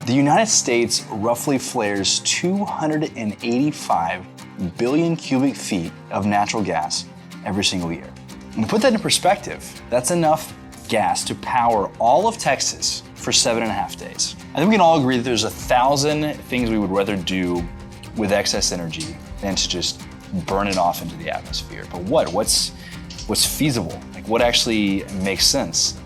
The United States roughly flares 285 billion cubic feet of natural gas every single year. And to put that in perspective, that's enough gas to power all of Texas for 7.5 days. I think we can all agree that there's 1,000 things we would rather do with excess energy than to just burn it off into the atmosphere. But what's feasible? Like, what actually makes sense?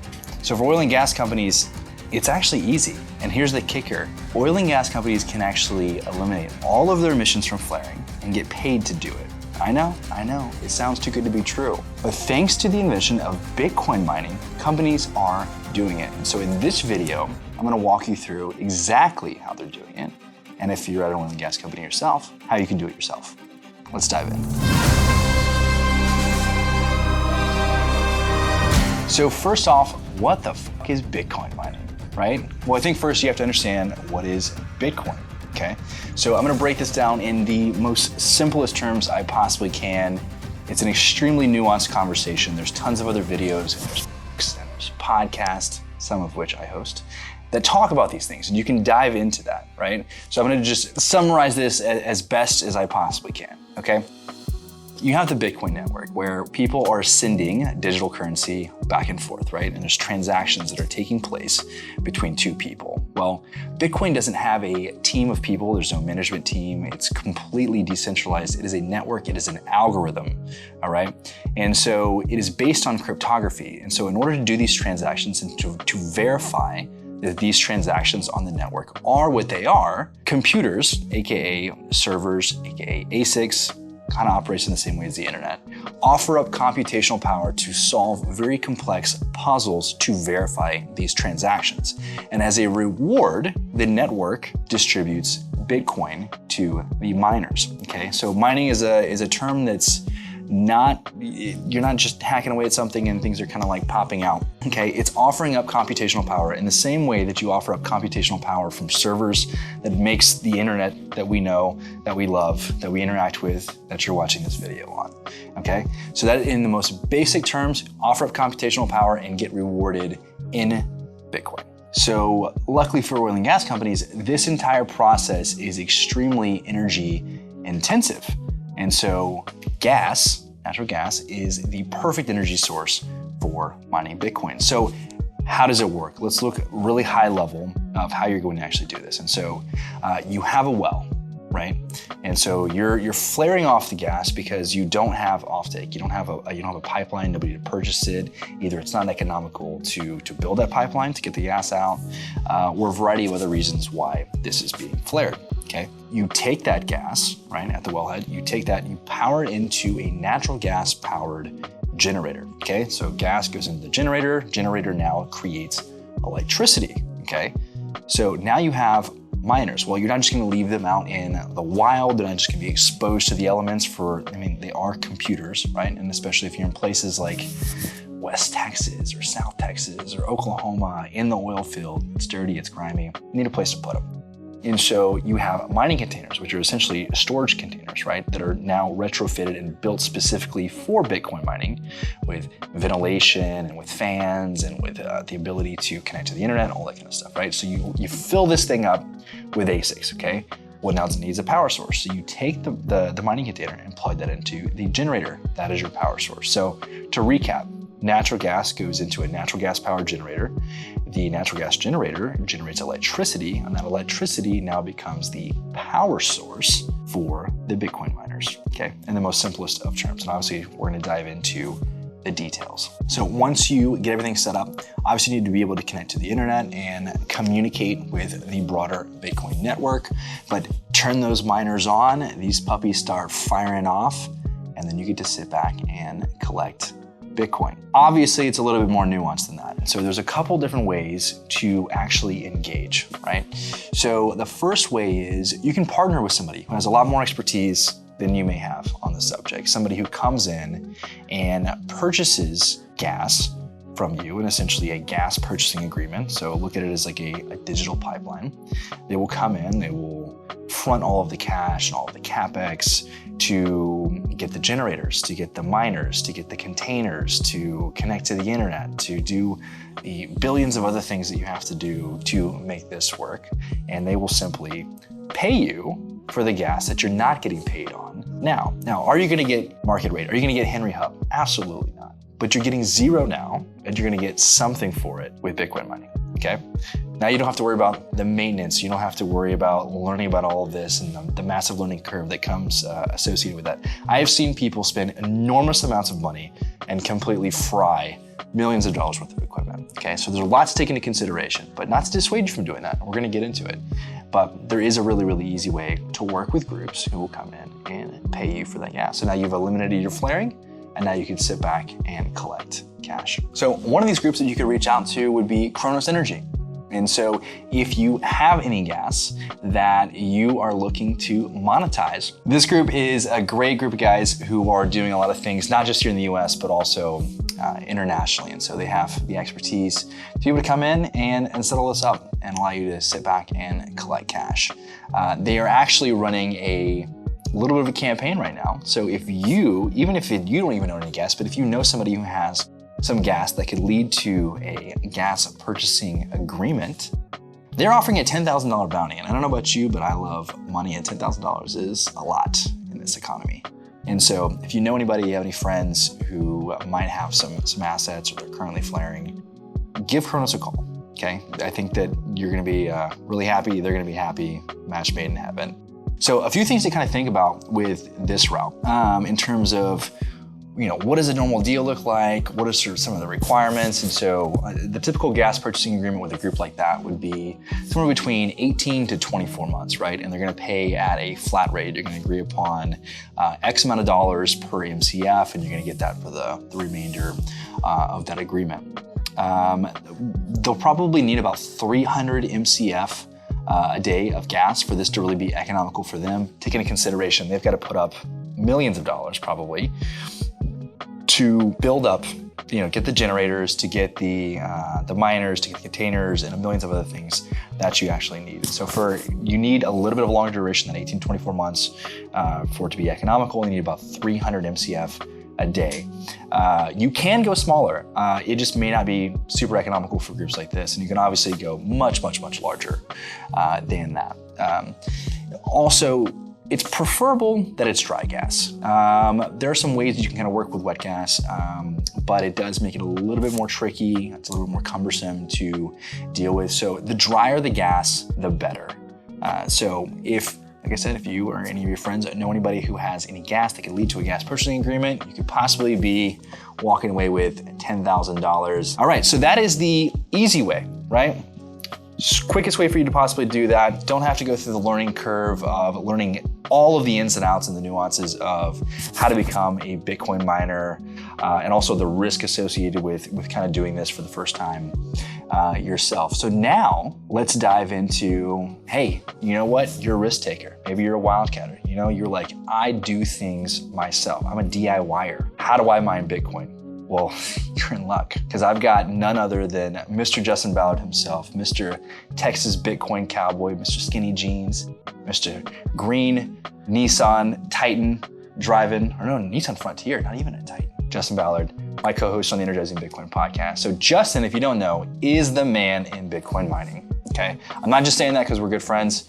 So for oil and gas companies, it's actually easy. And here's the kicker. Oil and gas companies can actually eliminate all of their emissions from flaring and get paid to do it. I know, it sounds too good to be true. But thanks to the invention of Bitcoin mining, companies are doing it. And so in this video, I'm gonna walk you through exactly how they're doing it. And if you're at an oil and gas company yourself, how you can do it yourself. Let's dive in. So first off, what the fuck is Bitcoin mining, right? Well, I think first you have to understand what is Bitcoin, okay? So I'm gonna break this down in the most simplest terms I possibly can. It's an extremely nuanced conversation. There's tons of other videos, and there's books, and there's podcasts, some of which I host, that talk about these things, and you can dive into that, right? So I'm gonna just summarize this as best as I possibly can, okay? You have the Bitcoin network where people are sending digital currency back and forth, right? And there's transactions that are taking place between two people. Well, Bitcoin doesn't have a team of people. There's no management team. It's completely decentralized. It is a network. It is an algorithm, all right? And so it is based on cryptography. And so in order to do these transactions and to verify that these transactions on the network are what they are, computers, AKA servers, AKA ASICs, kind of operates in the same way as the internet, offer up computational power to solve very complex puzzles to verify these transactions. And as a reward, the network distributes Bitcoin to the miners, okay? So mining is a term that's you're not just hacking away at something and things are kind of like popping out, okay? It's offering up computational power in the same way that you offer up computational power from servers that makes the internet that we know, that we love, that we interact with, that you're watching this video on, okay? So that in the most basic terms, offer up computational power and get rewarded in Bitcoin. So luckily for oil and gas companies, this entire process is extremely energy intensive. And so natural gas, is the perfect energy source for mining Bitcoin. So how does it work? Let's look really high level of how you're going to actually do this. And so you have a well, right? And so you're flaring off the gas because you don't have offtake. You don't have a pipeline, nobody to purchase it. Either it's not economical to build that pipeline to get the gas out, or a variety of other reasons why this is being flared. Okay, you take that gas, right, at the wellhead, you take that and you power it into a natural gas powered generator, okay? So gas goes into the generator now creates electricity, okay? So now you have miners. Well, you're not just gonna leave them out in the wild, they're not just gonna be exposed to the elements they are computers, right? And especially if you're in places like West Texas or South Texas or Oklahoma in the oil field, it's dirty, it's grimy, you need a place to put them. And so you have mining containers, which are essentially storage containers, right, that are now retrofitted and built specifically for Bitcoin mining with ventilation and with fans and with the ability to connect to the internet, all that kind of stuff, right? So you fill this thing up with ASICs, okay? Well, now it needs a power source. So you take the mining container and plug that into the generator. That is your power source. So to recap, natural gas goes into a natural gas powered generator. The natural gas generator generates electricity, and that electricity now becomes the power source for the Bitcoin miners, okay? In the most simplest of terms. And obviously, we're gonna dive into the details. So once you get everything set up, obviously you need to be able to connect to the internet and communicate with the broader Bitcoin network, but turn those miners on, these puppies start firing off, and then you get to sit back and collect Bitcoin. Obviously, it's a little bit more nuanced than that. So there's a couple different ways to actually engage, right? So the first way is you can partner with somebody who has a lot more expertise than you may have on the subject. Somebody who comes in and purchases gas from you, and essentially a gas purchasing agreement. So look at it as like a digital pipeline. They will come in, they will front all of the cash and all of the CapEx to get the generators, to get the miners, to get the containers, to connect to the internet, to do the billions of other things that you have to do to make this work. And they will simply pay you for the gas that you're not getting paid on now. Now, are you gonna get market rate? Are you gonna get Henry Hub? Absolutely not. But you're getting zero now, and you're gonna get something for it with Bitcoin mining, okay? Now you don't have to worry about the maintenance. You don't have to worry about learning about all of this and the massive learning curve that comes associated with that. I have seen people spend enormous amounts of money and completely fry millions of dollars worth of equipment, okay? So there's a lot to take into consideration, but not to dissuade you from doing that. We're gonna get into it. But there is a really, really easy way to work with groups who will come in and pay you for that gas. So now you've eliminated your flaring, and now you can sit back and collect cash. So one of these groups that you could reach out to would be Chronos Energy. And so if you have any gas that you are looking to monetize, this group is a great group of guys who are doing a lot of things, not just here in the US, but also internationally. And so they have the expertise to be able to come in and settle this up and allow you to sit back and collect cash. They are actually running a little bit of a campaign right now. So if you, even if you don't even own any gas, but if you know somebody who has some gas that could lead to a gas purchasing agreement, they're offering a $10,000 bounty. And I don't know about you, but I love money, and $10,000 is a lot in this economy. And so if you know anybody, you have any friends who might have some assets or they're currently flaring, give Chronos a call, okay? I think that you're gonna be really happy, they're gonna be happy, match made in heaven. So a few things to kind of think about with this route in terms of, what does a normal deal look like? What are some of the requirements? And so the typical gas purchasing agreement with a group like that would be somewhere between 18 to 24 months, right? And they're gonna pay at a flat rate. You're gonna agree upon X amount of dollars per MCF, and you're gonna get that for the remainder of that agreement. They'll probably need about 300 MCF a day of gas for this to really be economical for them. Take into consideration, they've got to put up millions of dollars probably to build up, get the generators, to get the miners, to get the containers, and millions of other things that you actually need. So you need a little bit of a longer duration than 18, 24 months for it to be economical. You need about 300 MCF a day. You can go smaller. It just may not be super economical for groups like this. And you can obviously go much, much, much larger than that. Also, it's preferable that it's dry gas. There are some ways that you can kind of work with wet gas, but it does make it a little bit more tricky. It's a little bit more cumbersome to deal with. So the drier the gas, the better. So like I said, if you or any of your friends know anybody who has any gas that could lead to a gas purchasing agreement, you could possibly be walking away with $10,000. All right, so that is the easy way, right? Quickest way for you to possibly do that. Don't have to go through the learning curve of learning all of the ins and outs and the nuances of how to become a Bitcoin miner, and also the risk associated with kind of doing this for the first time yourself. So now let's dive into, hey, you know what? You're a risk taker. Maybe you're a wildcatter. You're like, I do things myself. I'm a DIYer. How do I mine Bitcoin? Well, you're in luck, because I've got none other than Mr. Justin Ballard himself, Mr. Texas Bitcoin Cowboy, Mr. Skinny Jeans, Mr. Green Nissan Titan Nissan Frontier, not even a Titan. Justin Ballard, my co-host on the Energizing Bitcoin podcast. So Justin, if you don't know, is the man in Bitcoin mining, okay? I'm not just saying that because we're good friends,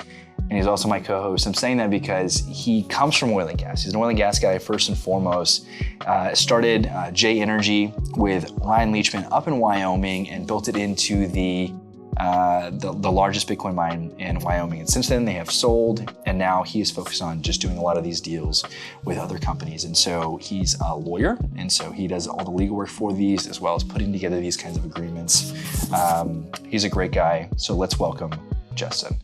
and he's also my co-host. I'm saying that because he comes from oil and gas. He's an oil and gas guy first and foremost. Started J Energy with Ryan Leachman up in Wyoming and built it into the largest Bitcoin mine in Wyoming. And since then they have sold, and now he is focused on just doing a lot of these deals with other companies. And so he's a lawyer, and so he does all the legal work for these, as well as putting together these kinds of agreements. He's a great guy. So let's welcome Justin.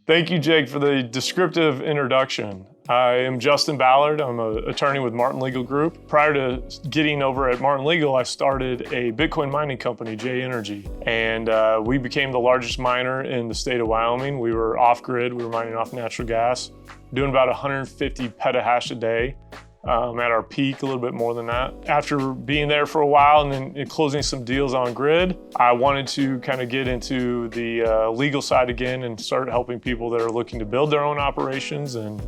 Thank you, Jake, for the descriptive introduction. I am Justin Ballard. I'm an attorney with Martin Legal Group. Prior to getting over at Martin Legal, I started a Bitcoin mining company, J Energy, and we became the largest miner in the state of Wyoming. We were off-grid. We were mining off natural gas, doing about 150 petahash a day. at our peak, a little bit more than that. After being there for a while and then closing some deals on grid, I wanted to kind of get into the legal side again and start helping people that are looking to build their own operations and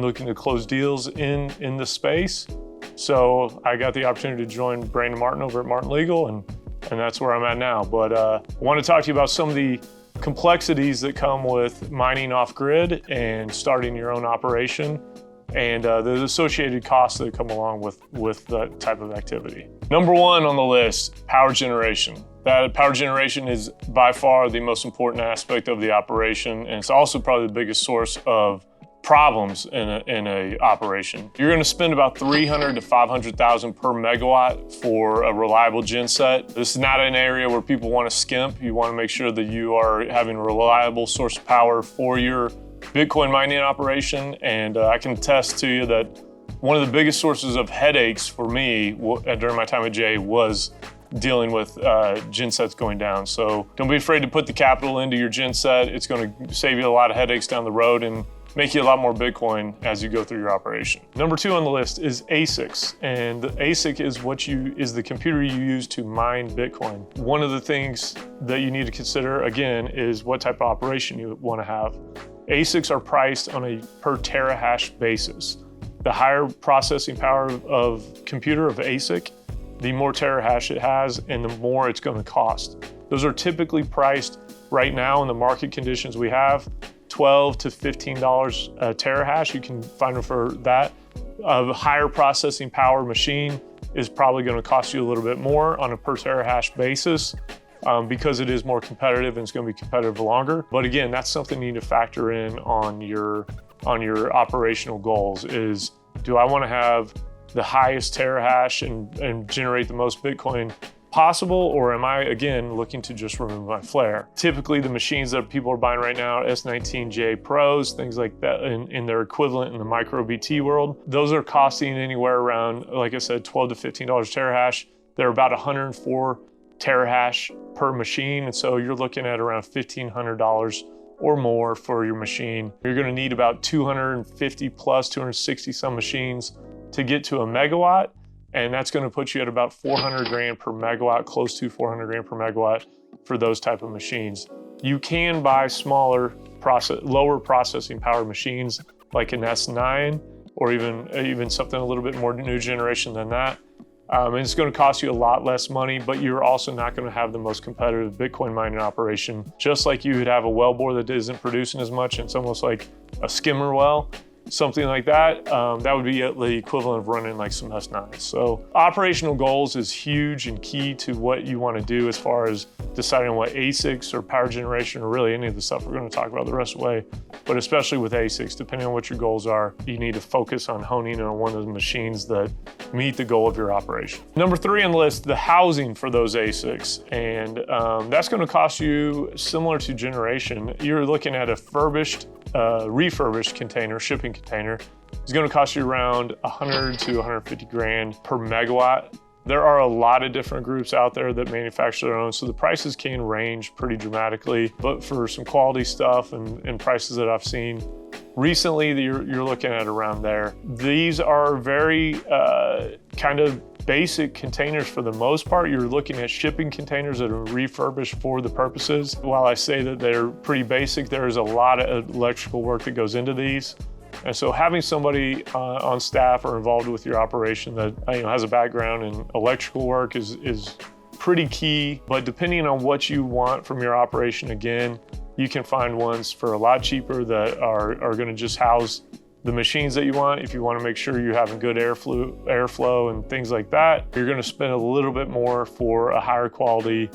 looking to close deals in the space. So I got the opportunity to join Brandon Martin over at Martin Legal, and that's where I'm at now. But I want to talk to you about some of the complexities that come with mining off grid and starting your own operation, and the associated costs that come along with that type of activity. Number one on the list, power generation. That power generation is by far the most important aspect of the operation, and it's also probably the biggest source of problems in a operation. You're going to spend about $300,000 to $500,000 per megawatt for a reliable genset. This is not an area where people want to skimp. You want to make sure that you are having a reliable source of power for your Bitcoin mining operation. And I can attest to you that one of the biggest sources of headaches for me during my time at Jay was dealing with gensets going down. So don't be afraid to put the capital into your genset. It's going to save you a lot of headaches down the road and make you a lot more Bitcoin as you go through your operation. Number two on the list is ASICs, and the ASIC is the computer you use to mine Bitcoin. One of the things that you need to consider, again, is what type of operation you want to have. ASICs are priced on a per terahash basis. The higher processing power of computer of ASIC, the more terahash it has and the more it's going to cost. Those are typically priced right now in the market conditions we have, $12 to $15 a terahash. You can find them for that. A higher processing power machine is probably going to cost you a little bit more on a per terahash basis because it is more competitive and it's going to be competitive longer. But again, that's something you need to factor in on your operational goals is, do I want to have the highest terahash and generate the most Bitcoin possible, or am I, again, looking to just remove my flare? Typically, the machines that people are buying right now, S19J Pros, things like that, in their equivalent in the micro BT world, those are costing anywhere around, like I said, $12 to $15 terahash. They're about 104 terahash per machine, and so you're looking at around $1,500 or more for your machine. You're going to need about 250 plus 260 some machines to get to a megawatt. And that's going to put you at about 400 grand per megawatt, close to 400 grand per megawatt for those type of machines. You can buy smaller, lower processing power machines like an S9 or even something a little bit more new generation than that. And it's going to cost you a lot less money, but you're also not going to have the most competitive Bitcoin mining operation. Just like you would have a wellbore that isn't producing as much, and it's almost like a skimmer well. Something like that, that would be the equivalent of running like some S9s. So operational goals is huge and key to what you want to do as far as deciding what ASICs or power generation or really any of the stuff we're going to talk about the rest of the way. But especially with ASICs, depending on what your goals are, you need to focus on honing in on one of the machines that meet the goal of your operation. Number three on the list, the housing for those ASICs. And that's going to cost you, similar to generation, you're looking at a refurbished container, shipping container, is going to cost you around 100 to 150 grand per megawatt. There are a lot of different groups out there that manufacture their own, so the prices can range pretty dramatically. But for some quality stuff and prices that I've seen recently, you're looking at around there. These are very kind of basic containers for the most part. You're looking at shipping containers that are refurbished for the purposes. While I say that they're pretty basic, there's a lot of electrical work that goes into these. And so having somebody on staff or involved with your operation that has a background in electrical work is pretty key. But depending on what you want from your operation, again, you can find ones for a lot cheaper that are going to just house the machines that you want. If you want to make sure you're having good airflow and things like that, you're going to spend a little bit more for a higher quality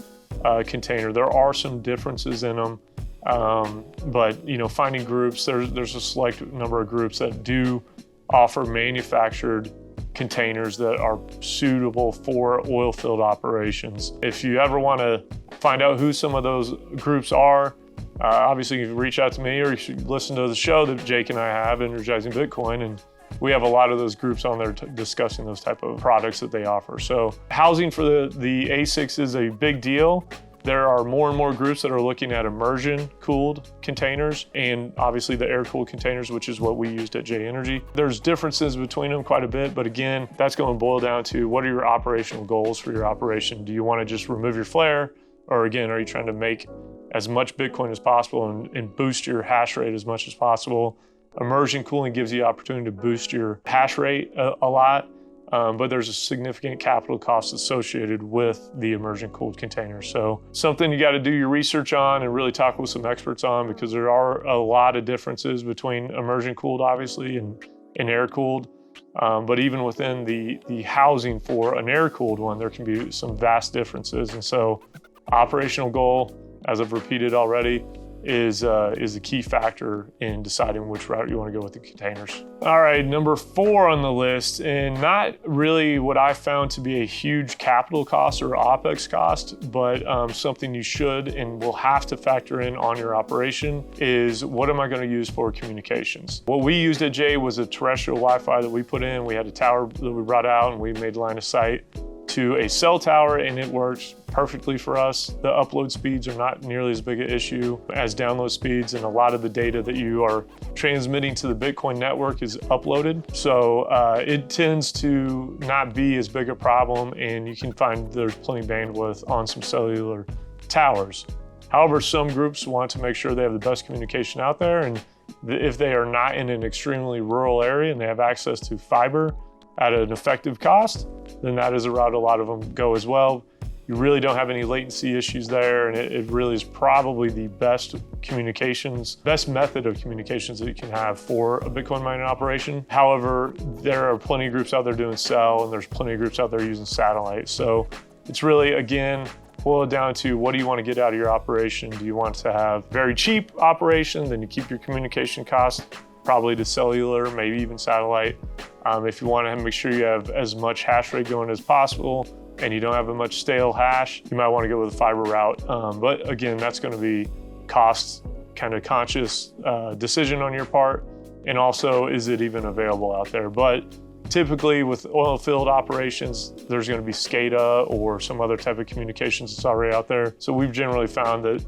container. There are some differences in them, but finding groups, there's a select number of groups that do offer manufactured containers that are suitable for oil field operations. If you ever want to find out who some of those groups are, obviously you can reach out to me, or you should listen to the show that Jake and I have, Energizing Bitcoin, and we have a lot of those groups on there discussing those type of products that they offer. So housing for the ASICs is a big deal. There are more and more groups that are looking at immersion-cooled containers and obviously the air-cooled containers, which is what we used at J Energy. There's differences between them quite a bit, but again, that's going to boil down to what are your operational goals for your operation? Do you want to just remove your flare? Or again, are you trying to make as much Bitcoin as possible and boost your hash rate as much as possible? Immersion cooling gives you the opportunity to boost your hash rate a lot. But there's a significant capital cost associated with the immersion cooled container. So something you got to do your research on and really talk with some experts on, because there are a lot of differences between immersion cooled, obviously, and air cooled. But even within the housing for an air cooled one, there can be some vast differences. And so operational goal, as I've repeated already, is a key factor in deciding which route you want to go with the containers. All right, number 4 on the list, and not really what I found to be a huge capital cost or OpEx cost, but something you should and will have to factor in on your operation is, what am I going to use for communications? What we used at J was a terrestrial Wi-Fi that we put in. We had a tower that we brought out and we made line of sight to a cell tower, and it works perfectly for us. The upload speeds are not nearly as big an issue as download speeds, and a lot of the data that you are transmitting to the Bitcoin network is uploaded. So it tends to not be as big a problem, and you can find there's plenty of bandwidth on some cellular towers. However, some groups want to make sure they have the best communication out there, and if they are not in an extremely rural area and they have access to fiber at an effective cost, then that is a route a lot of them go as well. You really don't have any latency issues there, and it really is probably the best method of communications that you can have for a Bitcoin mining operation. However, there are plenty of groups out there doing cell, and there's plenty of groups out there using satellite. So it's really, again, boil it down to, what do you want to get out of your operation? Do you want to have very cheap operation, then you keep your communication costs probably to cellular, maybe even satellite. If you want to make sure you have as much hash rate going as possible and you don't have a much stale hash, you might want to go with a fiber route. But again, that's going to be cost kind of conscious decision on your part. And also, is it even available out there? But typically with oil field operations, there's going to be SCADA or some other type of communications that's already out there. So we've generally found that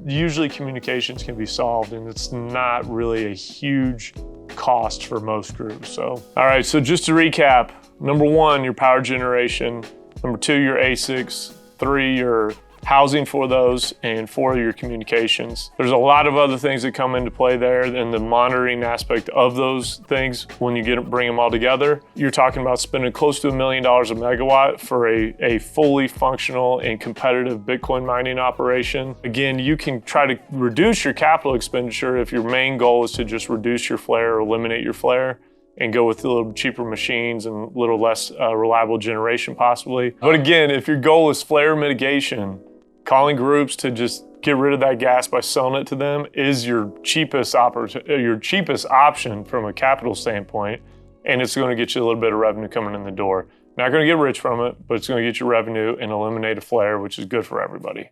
usually communications can be solved, and it's not really a huge cost for most groups. So, all right, so just to recap, number 1, your power generation. Number 2, your ASICs. 3, your housing for those, and 4, your communications. There's a lot of other things that come into play there, and the monitoring aspect of those things when you bring them all together. You're talking about spending close to $1 million a megawatt for a fully functional and competitive Bitcoin mining operation. Again, you can try to reduce your capital expenditure if your main goal is to just reduce your flare or eliminate your flare, and go with a little cheaper machines and a little less reliable generation possibly. But again, if your goal is flare mitigation, calling groups to just get rid of that gas by selling it to them is your cheapest option from a capital standpoint, and it's going to get you a little bit of revenue coming in the door. Not going to get rich from it, but it's going to get you revenue and eliminate a flare, which is good for everybody.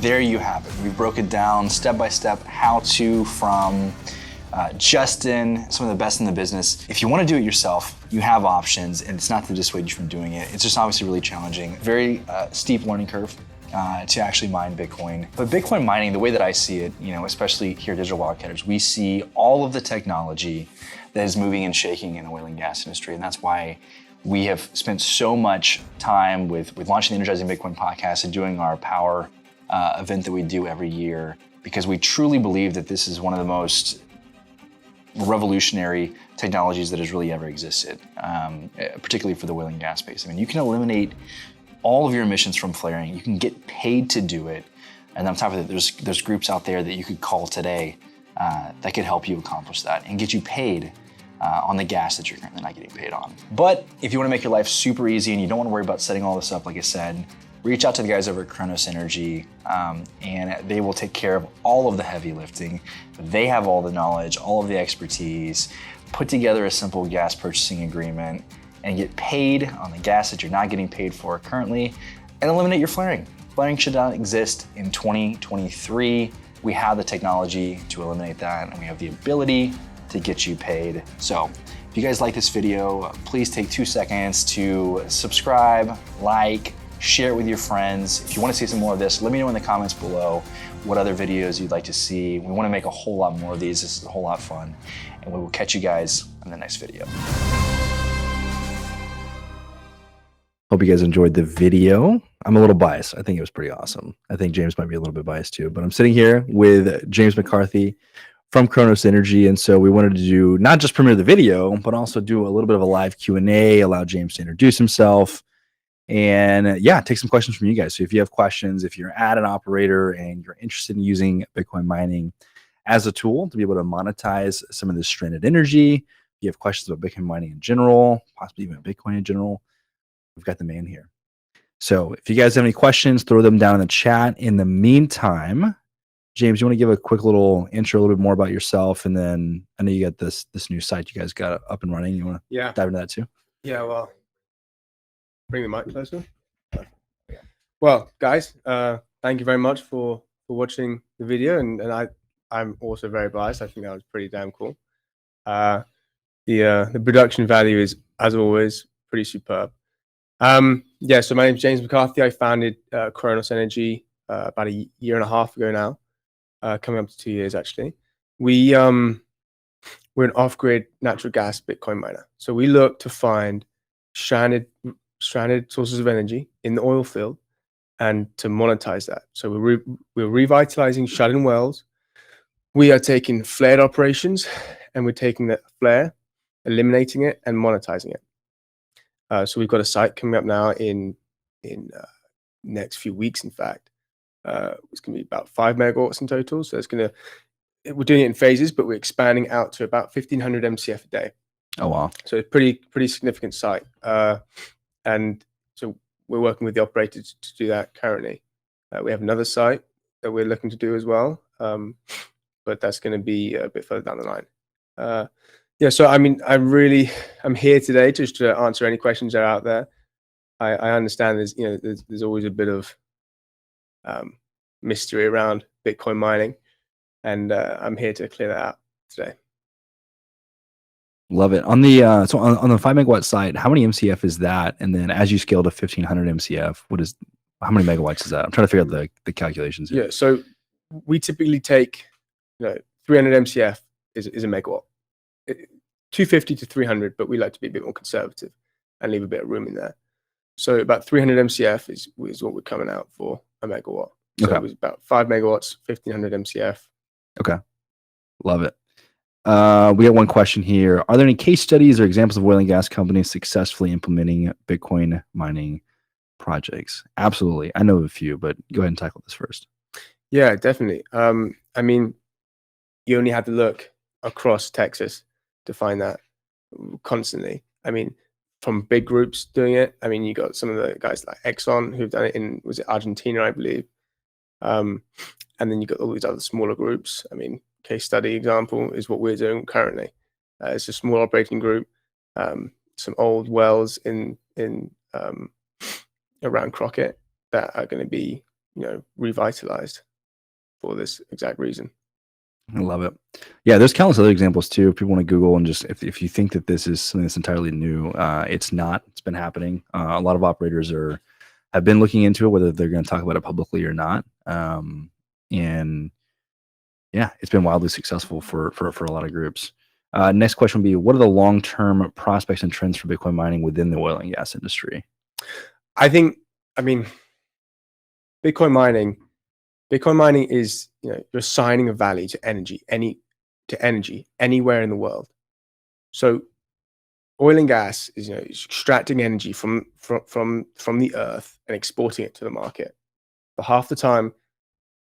There you have it. We broke it down step by step, how to from Justin, some of the best in the business. If you want to do it yourself, you have options, and it's not to dissuade you from doing it. It's just obviously really challenging. Very steep learning curve to actually mine Bitcoin. But Bitcoin mining, the way that I see it, especially here at Digital Wildcatters, we see all of the technology that is moving and shaking in the oil and gas industry. And that's why we have spent so much time with launching the Energizing Bitcoin podcast and doing our power event that we do every year, because we truly believe that this is one of the most revolutionary technologies that has really ever existed, particularly for the oil and gas space. I mean, you can eliminate all of your emissions from flaring. You can get paid to do it. And on top of it, there's groups out there that you could call today that could help you accomplish that and get you paid on the gas that you're currently not getting paid on. But if you want to make your life super easy and you don't want to worry about setting all this up, like I said, reach out to the guys over at Chronos Energy, and they will take care of all of the heavy lifting. They have all the knowledge, all of the expertise, put together a simple gas purchasing agreement, and get paid on the gas that you're not getting paid for currently, and eliminate your flaring. Flaring should not exist in 2023. We have the technology to eliminate that, and we have the ability to get you paid. So if you guys like this video, please take 2 seconds to subscribe, like, share it with your friends. If you want to see some more of this, let me know in the comments below what other videos you'd like to see. We want to make a whole lot more of these. This is a whole lot of fun. And we will catch you guys in the next video. Hope you guys enjoyed the video. I'm a little biased. I think it was pretty awesome. I think James might be a little bit biased too, but I'm sitting here with James McCarthy from Chronos Energy. And so we wanted to do not just premiere the video, but also do a little bit of a live Q&A, allow James to introduce himself, and yeah, take some questions from you guys. So if you have questions, if you're at an operator and you're interested in using Bitcoin mining as a tool to be able to monetize some of this stranded energy, if you have questions about Bitcoin mining in general, possibly even Bitcoin in general, we've got the man here. So if you guys have any questions, throw them down in the chat. In the meantime, James, you want to give a quick little intro, a little bit more about yourself, and then I know you got this new site you guys got up and running. You want to dive into that too? Yeah, well, bring the mic closer. Well, guys, thank you very much for watching the video, and I'm also very biased. I think that was pretty damn cool. The production value is, as always, pretty superb. Yeah, so my name is James McCarthy. I founded Chronos Energy about a year and a half ago now. Coming up to 2 years, actually. We're an off-grid natural gas Bitcoin miner. So we look to find stranded sources of energy in the oil field and to monetize that. So we're revitalizing shut-in wells. We are taking flared operations and we're taking that flare, eliminating it, and monetizing it. So we've got a site coming up now in next few weeks, in fact. It's going to be about 5 megawatts in total. So we're doing it in phases, but we're expanding out to about 1,500 MCF a day. Oh, wow. So a pretty significant site. And so we're working with the operators to do that currently. We have another site that we're looking to do as well. But that's going to be a bit further down the line. Yeah, so I mean, I'm here today just to answer any questions that are out there. I understand there's always a bit of mystery around Bitcoin mining, and I'm here to clear that out today. Love it. On the so on the 5 megawatt site, how many MCF is that? And then as you scale to 1,500 MCF, how many megawatts is that? I'm trying to figure out the calculations here. Yeah, so we typically take 300 MCF is a megawatt. 250 to 300, but we like to be a bit more conservative and leave a bit of room in there. So about 300 MCF is what we're coming out for a megawatt. So Okay. It was about 5 megawatts, 1,500 MCF. Okay. Love it. We got one question here. Are there any case studies or examples of oil and gas companies successfully implementing Bitcoin mining projects? Absolutely. I know of a few, but go ahead and tackle this first. Yeah, definitely. I mean, you only have to look across Texas to find that constantly. I mean, from big groups doing it. I mean, you got some of the guys like Exxon who've done it was it Argentina, I believe. And then you got all these other smaller groups. I mean, case study example is what we're doing currently. It's a small operating group, some old wells in around Crockett that are going to be revitalized for this exact reason. I love it. Yeah, there's countless other examples too. If people want to Google and just if you think that this is something that's entirely new, it's not. It's been happening. A lot of operators have been looking into it, whether they're going to talk about it publicly or not. And yeah, it's been wildly successful for a lot of groups. Next question would be, what are the long-term prospects and trends for Bitcoin mining within the oil and gas industry? I mean, Bitcoin mining is, you're assigning a value to energy anywhere in the world. So oil and gas is, is extracting energy from the earth and exporting it to the market. But half the time,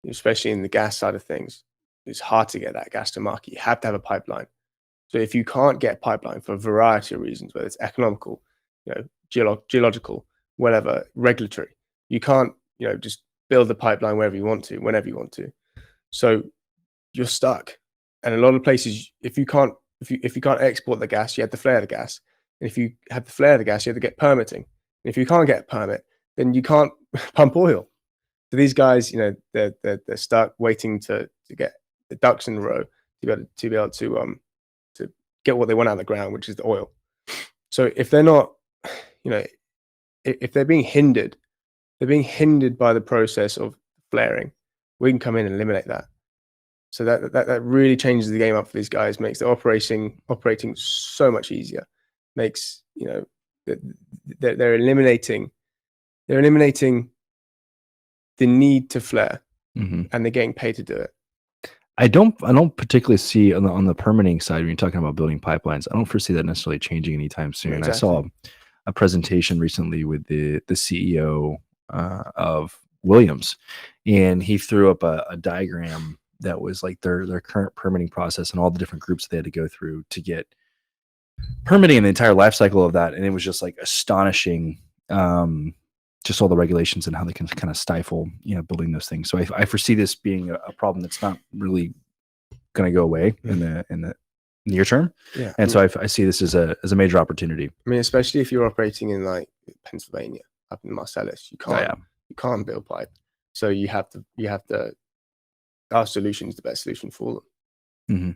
especially in the gas side of things, it's hard to get that gas to market. You have to have a pipeline. So if you can't get a pipeline for a variety of reasons, whether it's economical, geological, whatever, regulatory, you can't, just build the pipeline wherever you want to, whenever you want to. So you're stuck. And a lot of places, if you can't export the gas, you have to flare the gas. And if you have to flare the gas, you have to get permitting. And if you can't get a permit, then you can't pump oil. So these guys, they're stuck waiting to get the ducks in a row to be able to get what they want out of the ground, which is the oil. So if they're not, if they're being hindered they're being hindered by the process of flaring. We can come in and eliminate that. So that really changes the game up for these guys, makes the operating so much easier. Makes, you know, they're eliminating the need to flare, Mhm. and they're getting paid to do it. I don't particularly see on the permitting side when you're talking about building pipelines. I don't foresee that necessarily changing anytime soon. Exactly. I saw a presentation recently with the CEO of Williams, and he threw up a diagram that was like their current permitting process and all the different groups they had to go through to get permitting and the entire life cycle of that. And it was just like astonishing, just all the regulations and how they can kind of stifle, you know, building those things. So I foresee this being a problem that's not really going to go away in the near term. Yeah. And so I see this as a major opportunity. I mean, especially if you're operating in like Pennsylvania, up in Marcellus, you can't build pipe. So you have to our solution is the best solution for them. Mm-hmm.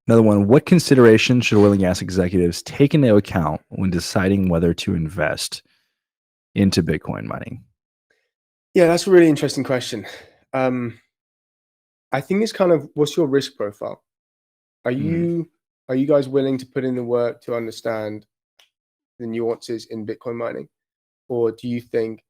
Another one, what considerations should oil and gas executives take into account when deciding whether to invest into Bitcoin mining? Yeah, that's a really interesting question. I think it's kind of, what's your risk profile? Are you guys willing to put in the work to understand the nuances in Bitcoin mining? Or do you think,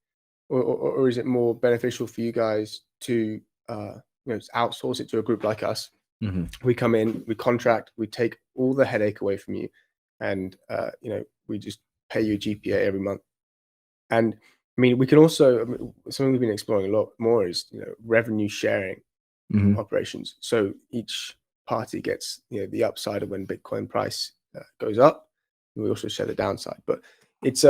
or is it more beneficial for you guys to outsource it to a group like us? Mm-hmm. We come in, we contract, we take all the headache away from you, and we just pay you a GPA every month. And I mean, we can also, something we've been exploring a lot more is revenue sharing operations. So each party gets the upside of when Bitcoin price goes up. We also share the downside, but it's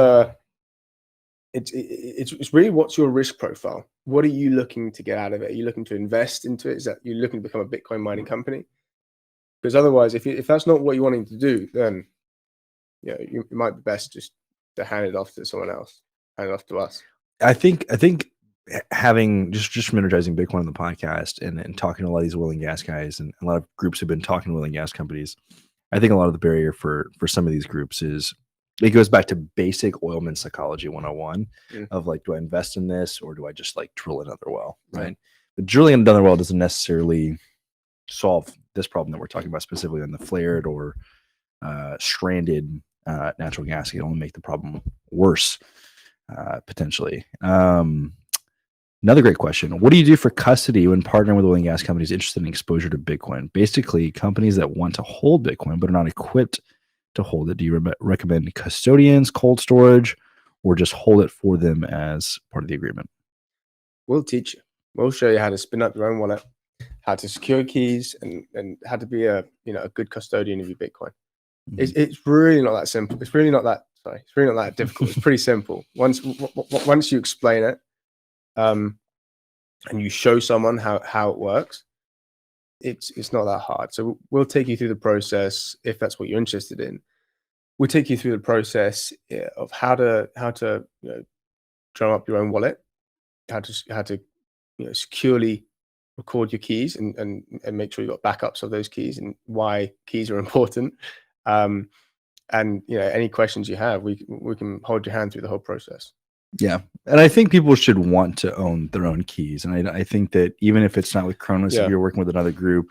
really, what's your risk profile? What are you looking to get out of it? Are you looking to invest into it? Is that you're looking to become a Bitcoin mining company? Because otherwise, if that's not what you're wanting to do, then it might be best just to hand it off to someone else, hand it off to us. I think having just from energizing Bitcoin on the podcast and talking to a lot of these oil and gas guys and a lot of groups have been talking to oil and gas companies, I think a lot of the barrier for some of these groups is it goes back to basic oilman psychology 101 of like, do I invest in this or do I just like drill another well, right? But drilling another well doesn't necessarily solve this problem that we're talking about specifically on the flared or stranded natural gas. It can only make the problem worse potentially. Another great question. What do you do for custody when partnering with oil and gas companies interested in exposure to Bitcoin? Basically, companies that want to hold Bitcoin but are not equipped to hold it. Do you recommend custodians, cold storage, or just hold it for them as part of the agreement? We'll teach you. We'll show you how to spin up your own wallet, how to secure keys, and how to be a good custodian of your Bitcoin. It's really not that simple. It's really not that difficult. It's pretty simple. Once you explain it, and you show someone how it works, it's not that hard. So we'll take you through the process if that's what you're interested in. We'll take you through the process of how to drum up your own wallet, how to securely record your keys and make sure you've got backups of those keys and why keys are important. And any questions you have, we can hold your hand through the whole process. Yeah. And I think people should want to own their own keys. And I think that even if it's not with Chronos, if you're working with another group,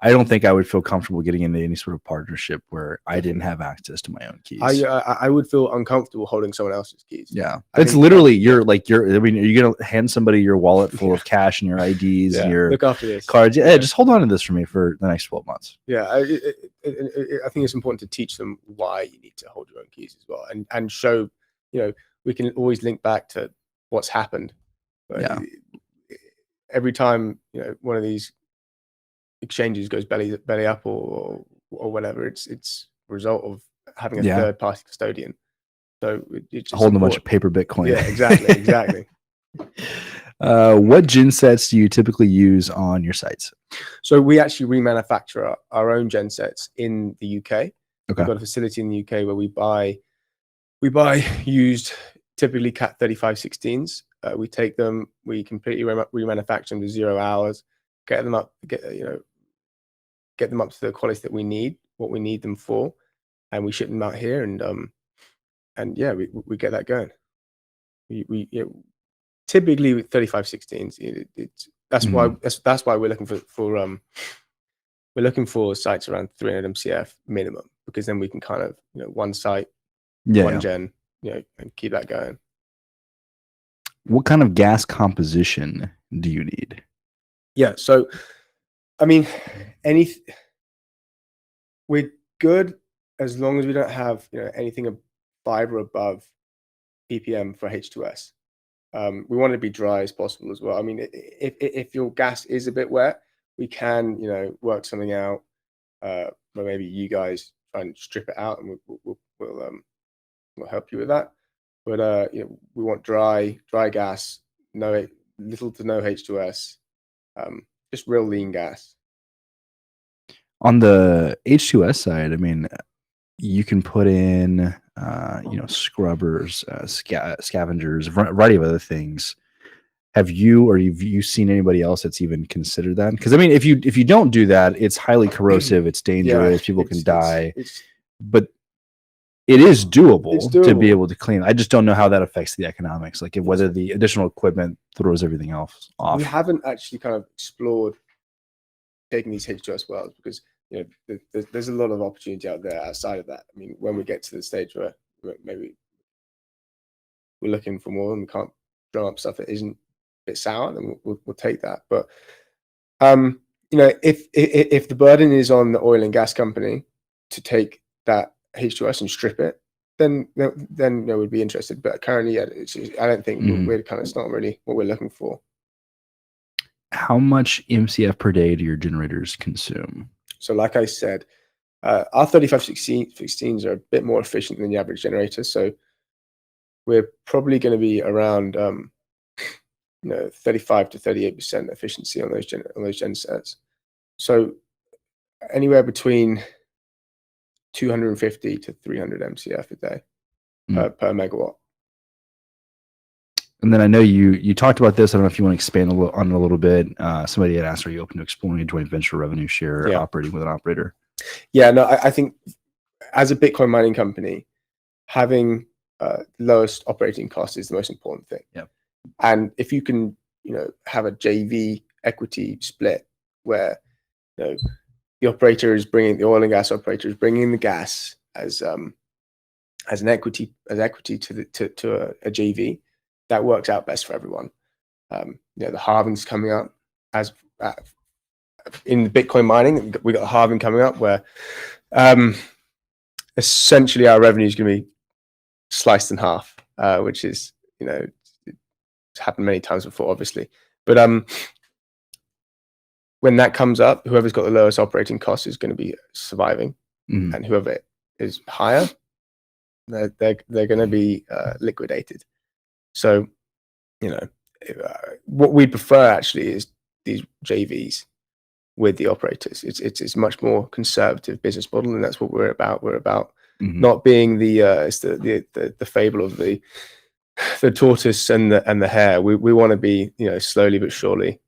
I don't think I would feel comfortable getting into any sort of partnership where I didn't have access to my own keys. I would feel uncomfortable holding someone else's keys. Yeah. It's literally, you're I mean, are you going to hand somebody your wallet full of cash and your IDs and your look after this cards? Yeah, just hold on to this for me for the next 12 months. Yeah. I think it's important to teach them why you need to hold your own keys as well and show, we can always link back to what's happened. Every time, one of these exchanges goes belly up or whatever, it's a result of having a third party custodian. So it's holding a bunch of paper Bitcoin. Yeah, exactly. What gensets do you typically use on your sites? So we actually remanufacture our own gensets in the UK. Okay. We've got a facility in the UK where we buy used, typically Cat 3516s. We take them, we completely remanufacture them to 0 hours, get them up to the quality that we need, what we need them for, and we ship them out here, and we get that going. We typically with 3516s, that's why we're looking we're looking for sites around 300 MCF minimum, because then we can kind of, one site, one gen, and keep that going. What kind of gas composition do you need? Yeah, so I mean, we're good as long as we don't have anything 5 or above ppm for H2S. We want it to be dry as possible as well. I mean, if your gas is a bit wet, we can work something out where maybe you guys try and strip it out, and we'll help you with that. But we want dry gas, little to no H2S, just real lean gas. On the H2S side, I mean, you can put in scrubbers, scavengers, a variety of other things. Have you seen anybody else that's even considered that? Because I mean, if you don't do that, it's highly corrosive, it's dangerous, people can die. But it is doable to be able to clean. I just don't know how that affects the economics, like whether the additional equipment throws everything else off. We haven't actually kind of explored taking these H2S wells, because there's a lot of opportunity out there outside of that. I mean, when we get to the stage where maybe we're looking for more and we can't drum up stuff that isn't a bit sour, then we'll take that. But if the burden is on the oil and gas company to take that H2S and strip it, then we'd be interested. But currently, I don't think we're kind of, it's not really what we're looking for. How much MCF per day do your generators consume? So like I said, our 3516s are a bit more efficient than the average generator. So we're probably going to be around 35 to 38% efficiency on those gen sets. So anywhere between 250 to 300 MCF a day per megawatt. And then I know you talked about this. I don't know if you want to expand on it a little bit. Somebody had asked, are you open to exploring a joint venture revenue share operating with an operator? Yeah, no, I think as a Bitcoin mining company, having lowest operating cost is the most important thing. Yeah. And if you can, have a JV equity split where the operator is bringing, the oil and gas operator is bringing the gas as an equity to a JV, that works out best for everyone. The halving's coming up as in the Bitcoin mining. We got a halving coming up where essentially our revenue is going to be sliced in half, which is it's happened many times before, obviously. But when that comes up, whoever's got the lowest operating cost is going to be surviving, and whoever is higher, they're going to be liquidated. So, what we prefer actually is these JVs with the operators. It's much more conservative business model, and that's what we're about. We're about not being it's the fable of the tortoise and the hare. We want to be slowly but surely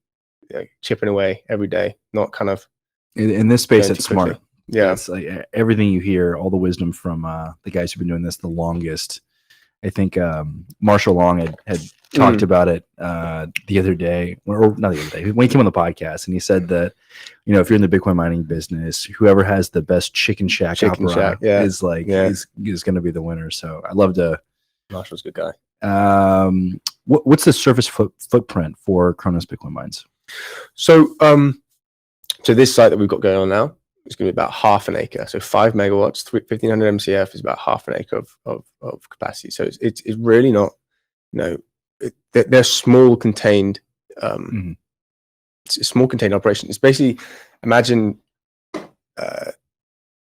chipping away every day, not kind of in this space. It's smart. Yeah, it's like everything you hear, all the wisdom from the guys who've been doing this the longest. I think Marshall Long had talked about it the other day, or not the other day, when he came on the podcast, and he said that if you're in the Bitcoin mining business, whoever has the best chicken shack is is going to be the winner. So I love to. Marshall's a good guy. What's the surface footprint for Chronos Bitcoin mines? So this site that we've got going on now is going to be about half an acre. So 5 megawatts, 1500 MCF is about half an acre of capacity. So it's really not, they're small contained. It's a small contained operation. It's basically, imagine 2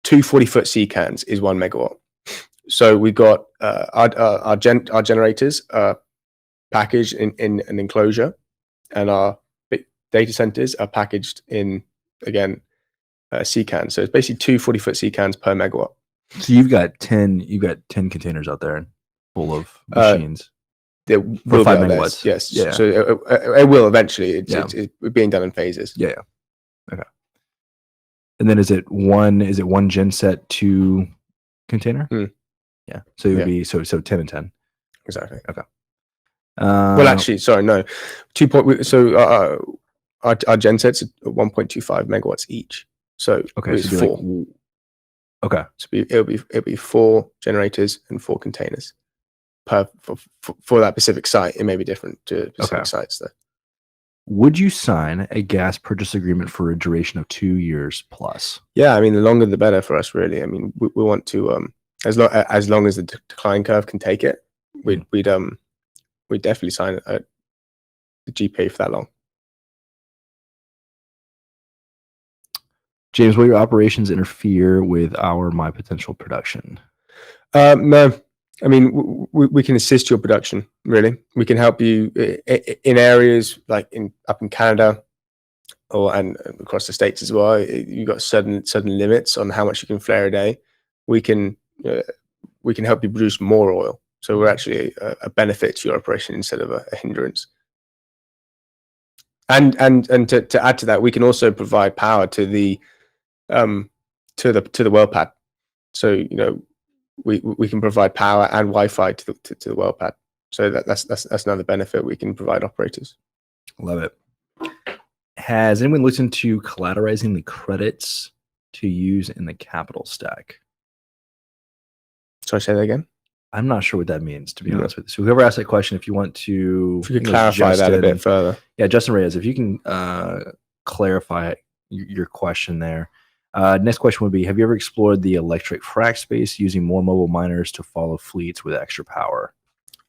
40-foot sea cans is 1 megawatt. So we've got our generators packaged in an enclosure, and our data centers are packaged in, again, sea cans. So it's basically 2 40-foot sea cans per megawatt. So you've got 10 containers out there full of machines. There will 5 megawatts. Yes. Yeah. So it will eventually. It's being done in phases. Yeah. Okay. And then is it one gen set 2 container? Yeah. So it would be so 10 and 10. Exactly. Okay. Well, actually, sorry, no. 2 point. So our gensets are 1.25 megawatts each. So Okay, it's so it'd be 4. like, okay, So it'll be 4 generators and 4 containers for that specific site. It may be different to specific sites though. would you sign a gas purchase agreement for a duration of 2 years plus? Yeah, I mean, the longer the better for us, really. I mean, we want to as long as the decline curve can take it, we'd definitely sign the GPA for that long. James, will your operations interfere with my potential production? No, I mean, we can assist your production. Really, we can help you in areas like up in Canada, and across the States as well. You've got certain limits on how much you can flare a day. We can help you produce more oil. So we're actually a benefit to your operation instead of a hindrance. And to add to that, we can also provide power to the well pad. So we can provide power and Wi-Fi to the well pad. So that's another benefit we can provide operators. Love it. Has anyone looked into collateralizing the credits to use in the capital stack? Sorry, say that again. I'm not sure what that means, to be honest with you. So whoever asked that question, if you want to, if you could clarify that a bit further. Yeah, Justin Reyes, if you can clarify your question there. Next question would be, have you ever explored the electric frac space using more mobile miners to follow fleets with extra power?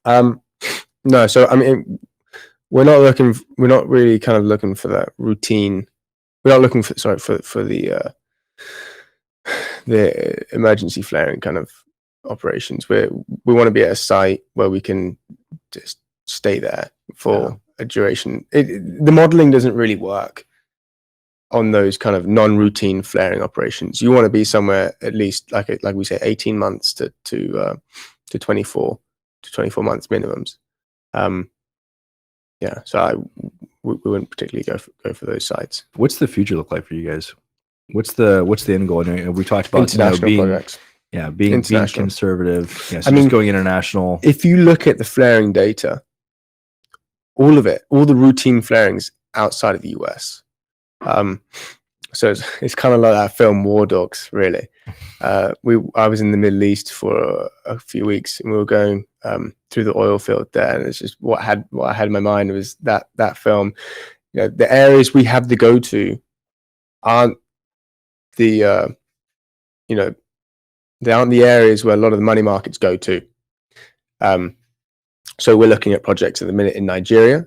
No. So I mean, we're not really kind of looking for that routine. We're not looking for the emergency flaring kind of operations. We want to be at a site where we can just stay there for a duration. The modeling doesn't really work on those kind of non-routine flaring operations. You want to be somewhere at least like we say 18 months to 24 months minimums. Yeah, so we wouldn't particularly go for those sites. What's the future look like for you guys? What's the end goal? We talked about international projects. Yeah, being conservative. Yeah, so I mean, going international. If you look at the flaring data, all of it, all the routine flarings outside of the US. So it's kind of like that film War Dogs, really. I was in the Middle East for a few weeks, and we were going through the oil field there, and it's just what I had in my mind was that film. The areas we have to go to aren't the they aren't the areas where a lot of the money markets go to. So we're looking at projects at the minute in Nigeria,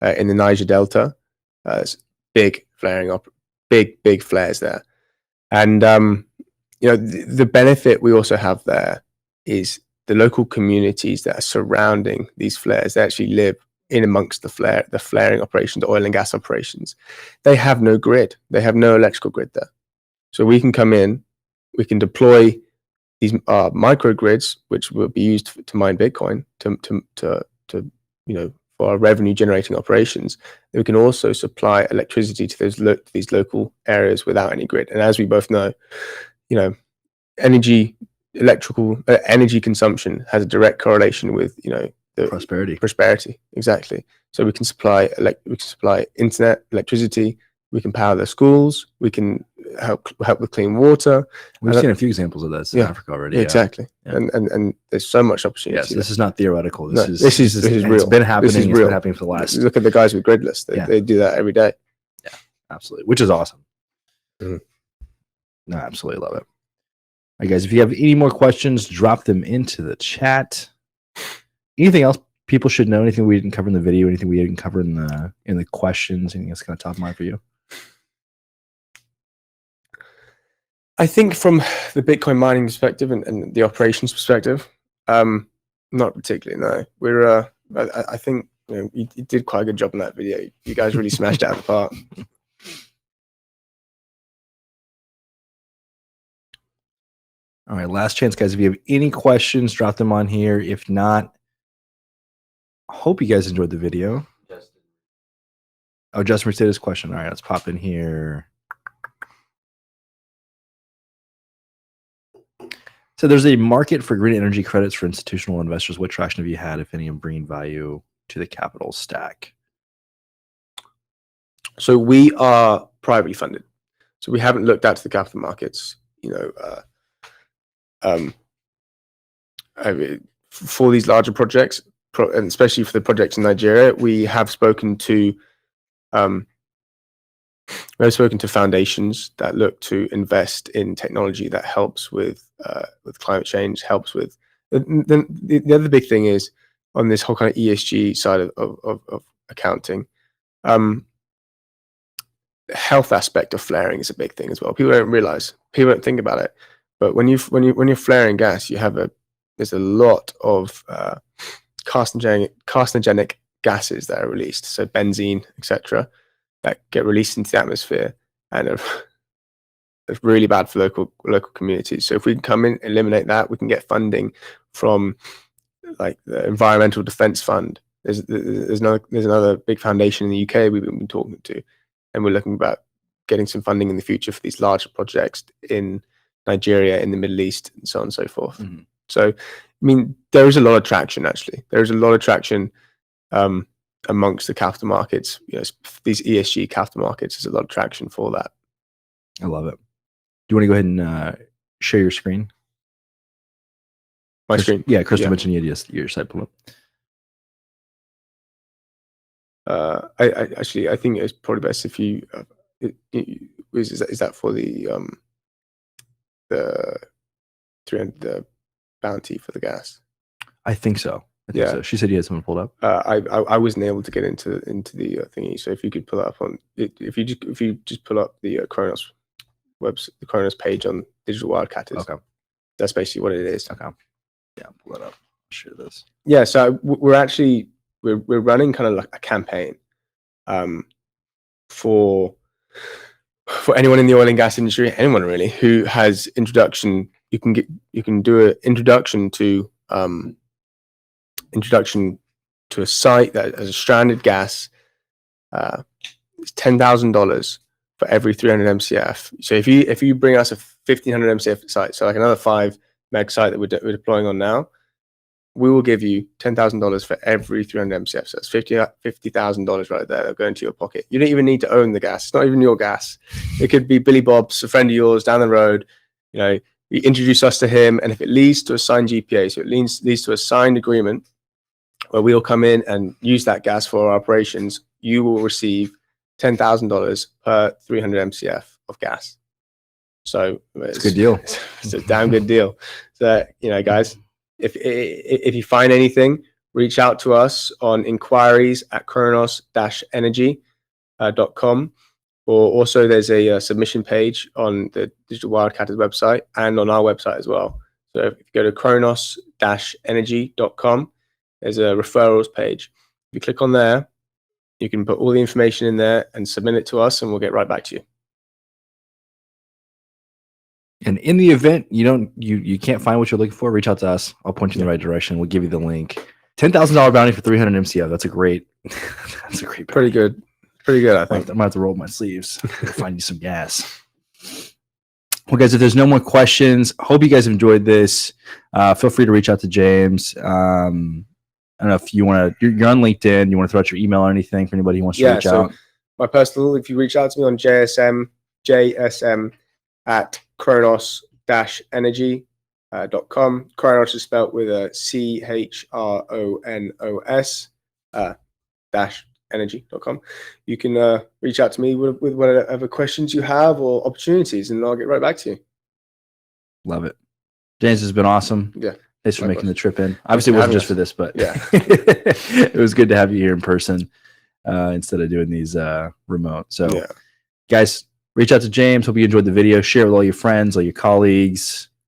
in the Niger Delta. Big flaring big flares there, and the benefit we also have there is the local communities that are surrounding these flares. They actually live in amongst the flaring operations, the oil and gas operations. They have no grid. They have no electrical grid there. So we can come in, we can deploy these microgrids, which will be used to mine Bitcoin for our revenue generating operations. We can also supply electricity to these local areas without any grid. And as we both know, energy consumption has a direct correlation with the prosperity. Exactly. So we can supply internet, electricity. We can power the schools. We can help with clean water. We've seen a few examples of this in Africa already. Exactly. Yeah. And there's so much opportunity. Yes, this is not theoretical. This is real. It's been happening. It's been happening for the last. Look at the guys with gridless. They do that every day. Yeah, absolutely. Which is awesome. Mm-hmm. No, I absolutely love it. All right, guys, if you have any more questions, drop them into the chat. Anything else people should know? Anything we didn't cover in the video? Anything we didn't cover in the questions? Anything that's kind of top of mind for you? I think from the Bitcoin mining perspective and the operations perspective, not particularly. No, we're. I think you did quite a good job in that video. You guys really smashed it out of the park. All right, last chance, guys. If you have any questions, drop them on here. If not, hope you guys enjoyed the video. Justin restated his question. All right, let's pop in here. So there's a market for green energy credits for institutional investors. What traction have you had, if any, in bringing value to the capital stack? So we are privately funded. So we haven't looked out to the capital markets. For these larger projects, and especially for the projects in Nigeria, we have spoken to foundations that look to invest in technology that helps with climate change, helps with. The other big thing is on this whole kind of ESG side of accounting. The health aspect of flaring is a big thing as well. People don't realize. People don't think about it. But when you're flaring gas, there's a lot of carcinogenic gases that are released. So benzene, etc., that get released into the atmosphere and are really bad for local communities. So if we can come in, eliminate that, we can get funding from like the Environmental Defence Fund. There's another big foundation in the UK we've been talking to, and we're looking about getting some funding in the future for these larger projects in Nigeria, in the Middle East, and so on and so forth. Mm-hmm. So, I mean, there is a lot of traction, actually. There is a lot of traction amongst the capital markets. These ESG capital markets, there's a lot of traction for that. I love it. Do you want to go ahead and share your screen? My screen? Yeah, Crystal mentioned you had your site pull up. I think it's probably best if you is that for the 300 the bounty for the gas? I think so. So. She said you had someone pulled up. I wasn't able to get into the thingy. So if you could pull it up on if you just pull up the Chronos website, the Chronos page on Digital Wildcatters. Okay, that's basically what it is. Okay, yeah, pull it up. I'll share this. Yeah, so we're running kind of like a campaign for anyone in the oil and gas industry, anyone really who has introduction. You can do an introduction to a site that has a stranded gas. It's $10,000 for every 300 MCF. So if you bring us a 1500 MCF site, so like another 5 meg site that we're deploying on now, we will give you $10,000 for every 300 MCF. So that's $50,000 right there. They'll go into your pocket. You don't even need to own the gas. It's not even your gas. It could be Billy Bob's, a friend of yours down the road. You introduce us to him, and if it leads to a signed GPA, so it leads to a signed agreement where we'll come in and use that gas for our operations, you will receive $10,000 per 300 MCF of gas. So it's a good deal. It's a damn good deal. So guys, if you find anything, reach out to us on inquiries@chronos-energy.com, or also there's a submission page on the Digital Wildcatters website and on our website as well. So if you go to chronos-energy.com, there's a referrals page. If you click on there, you can put all the information in there and submit it to us, and we'll get right back to you. And in the event you can't find what you're looking for, reach out to us. I'll point you in the right direction. We'll give you the link. $10,000 bounty for 300 MCF. That's a great Pretty good. Pretty good, I think. I might have to roll up my sleeves. Find you some gas. Well, guys, if there's no more questions, hope you guys have enjoyed this. Feel free to reach out to James. I don't know if you want to. You're on LinkedIn. You want to throw out your email or anything for anybody who wants to reach out? My personal, if you reach out to me on JSM at chronos-energy.com. Chronos is spelled with a CHRONOS -energy.com. You can reach out to me with whatever questions you have or opportunities, and I'll get right back to you. Love it. James, has been awesome. Yeah. Thanks for making the trip in. Obviously, it wasn't just for this, but yeah, it was good to have you here in person instead of doing these remote. So, guys, reach out to James. Hope you enjoyed the video. Share it with all your friends, all your colleagues.